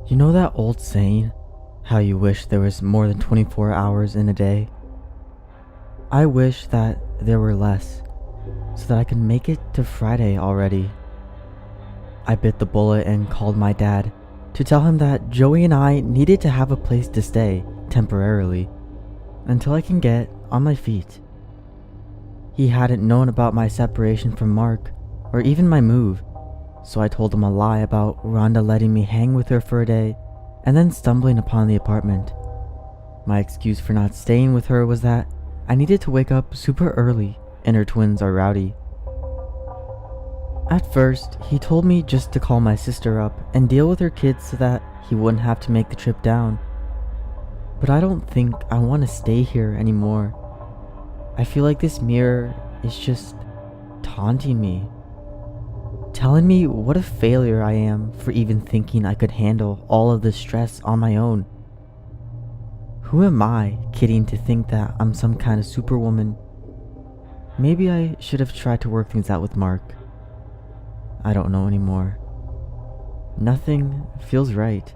You know that old saying, how you wish there was more than 24 hours in a day? I wish that there were less, so that I could make it to Friday already. I bit the bullet and called my dad to tell him that Joey and I needed to have a place to stay temporarily until I can get on my feet. He hadn't known about my separation from Mark or even my move, so I told him a lie about Rhonda letting me hang with her for a day and then stumbling upon the apartment. My excuse for not staying with her was that I needed to wake up super early and her twins are rowdy. At first, he told me just to call my sister up and deal with her kids so that he wouldn't have to make the trip down. But I don't think I want to stay here anymore. I feel like this mirror is just taunting me, telling me what a failure I am for even thinking I could handle all of this stress on my own. Who am I kidding to think that I'm some kind of superwoman? Maybe I should have tried to work things out with Mark. I don't know anymore. Nothing feels right.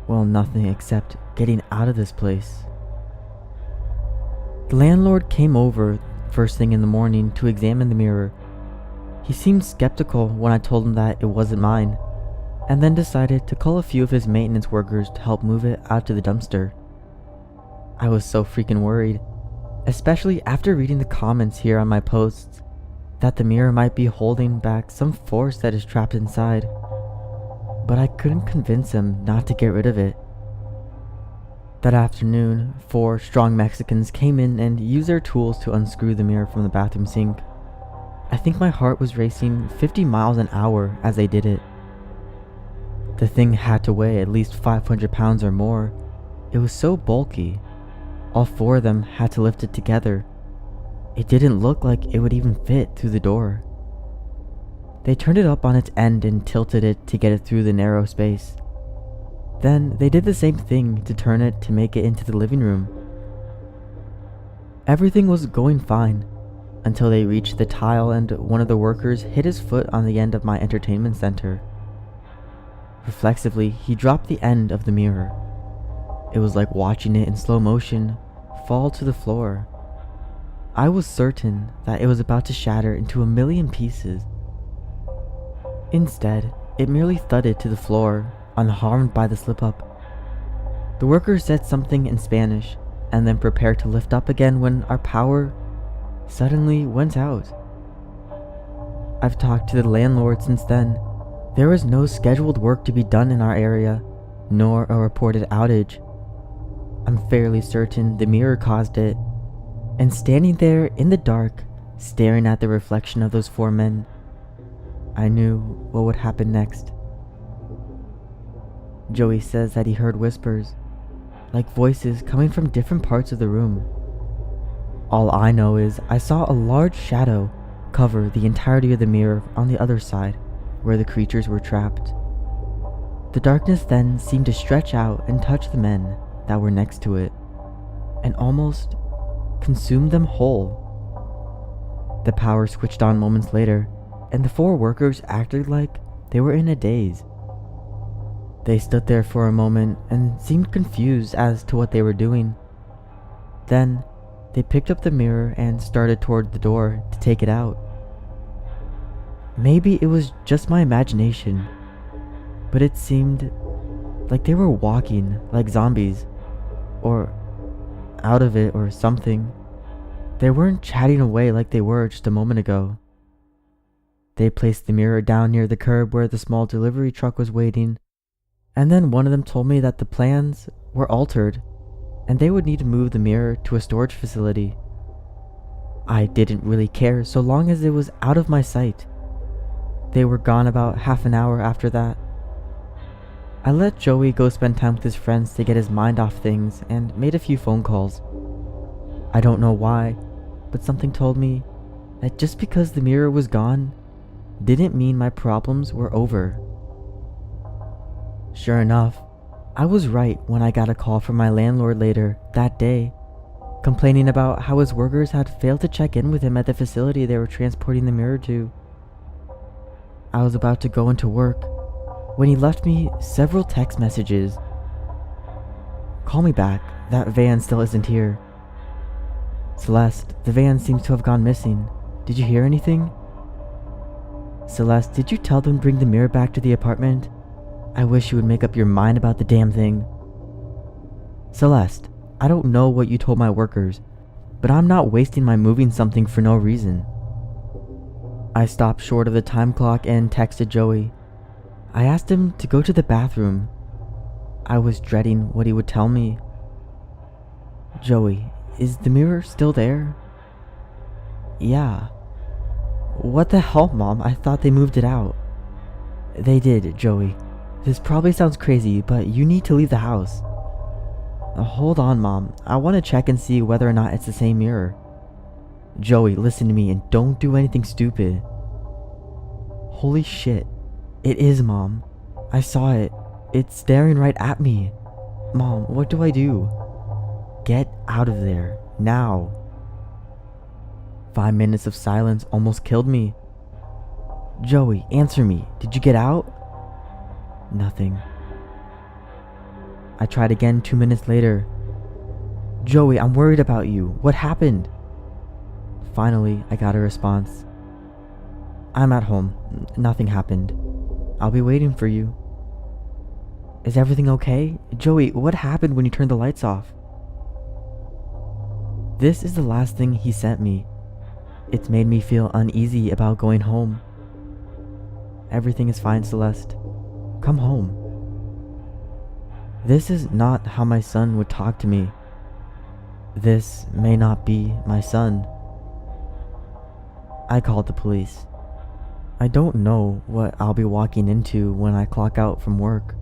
Well, nothing except getting out of this place. The landlord came over first thing in the morning to examine the mirror. He seemed skeptical when I told him that it wasn't mine, and then decided to call a few of his maintenance workers to help move it out to the dumpster. I was so freaking worried, especially after reading the comments here on my posts, that the mirror might be holding back some force that is trapped inside, but I couldn't convince him not to get rid of it. That afternoon, 4 strong Mexicans came in and used their tools to unscrew the mirror from the bathroom sink. I think my heart was racing 50 miles an hour as they did it. The thing had to weigh at least 500 pounds or more. It was so bulky. All 4 of them had to lift it together. It didn't look like it would even fit through the door. They turned it up on its end and tilted it to get it through the narrow space. Then they did the same thing to turn it to make it into the living room. Everything was going fine until they reached the tile and one of the workers hit his foot on the end of my entertainment center. Reflexively, he dropped the end of the mirror. It was like watching it in slow motion fall to the floor. I was certain that it was about to shatter into a million pieces. Instead, it merely thudded to the floor, unharmed by the slip-up. The worker said something in Spanish, and then prepared to lift up again when our power suddenly went out. I've talked to the landlord since then. There was no scheduled work to be done in our area, nor a reported outage. I'm fairly certain the mirror caused it, and standing there in the dark, staring at the reflection of those 4 men, I knew what would happen next. Joey says that he heard whispers, like voices coming from different parts of the room. All I know is I saw a large shadow cover the entirety of the mirror on the other side, where the creatures were trapped. The darkness then seemed to stretch out and touch the men that were next to it, and almost consumed them whole. The power switched on moments later, and the 4 workers acted like they were in a daze. They stood there for a moment and seemed confused as to what they were doing. Then, they picked up the mirror and started toward the door to take it out. Maybe it was just my imagination, but it seemed like they were walking like zombies, or out of it or something. They weren't chatting away like they were just a moment ago. They placed the mirror down near the curb where the small delivery truck was waiting, and then one of them told me that the plans were altered and they would need to move the mirror to a storage facility. I didn't really care so long as it was out of my sight. They were gone about half an hour after that. I let Joey go spend time with his friends to get his mind off things and made a few phone calls. I don't know why, but something told me that just because the mirror was gone didn't mean my problems were over. Sure enough, I was right when I got a call from my landlord later that day, complaining about how his workers had failed to check in with him at the facility they were transporting the mirror to. I was about to go into work when he left me several text messages. Call me back, that van still isn't here. Celeste, the van seems to have gone missing. Did you hear anything? Celeste, did you tell them to bring the mirror back to the apartment? I wish you would make up your mind about the damn thing. Celeste, I don't know what you told my workers, but I'm not wasting my moving something for no reason. I stopped short of the time clock and texted Joey. I asked him to go to the bathroom. I was dreading what he would tell me. Joey, is the mirror still there? Yeah. What the hell, Mom? I thought they moved it out. They did, Joey. This probably sounds crazy, but you need to leave the house. Hold on, Mom. I want to check and see whether or not it's the same mirror. Joey, listen to me and don't do anything stupid. Holy shit. It is, Mom. I saw it. It's staring right at me. Mom, what do I do? Get out of there. Now. 5 minutes of silence almost killed me. Joey, answer me. Did you get out? Nothing. I tried again 2 minutes later. Joey, I'm worried about you. What happened? Finally, I got a response. I'm at home. Nothing happened. I'll be waiting for you. Is everything okay? Joey, what happened when you turned the lights off? This is the last thing he sent me. It's made me feel uneasy about going home. Everything is fine, Celeste. Come home. This is not how my son would talk to me. This may not be my son. I called the police. I don't know what I'll be walking into when I clock out from work.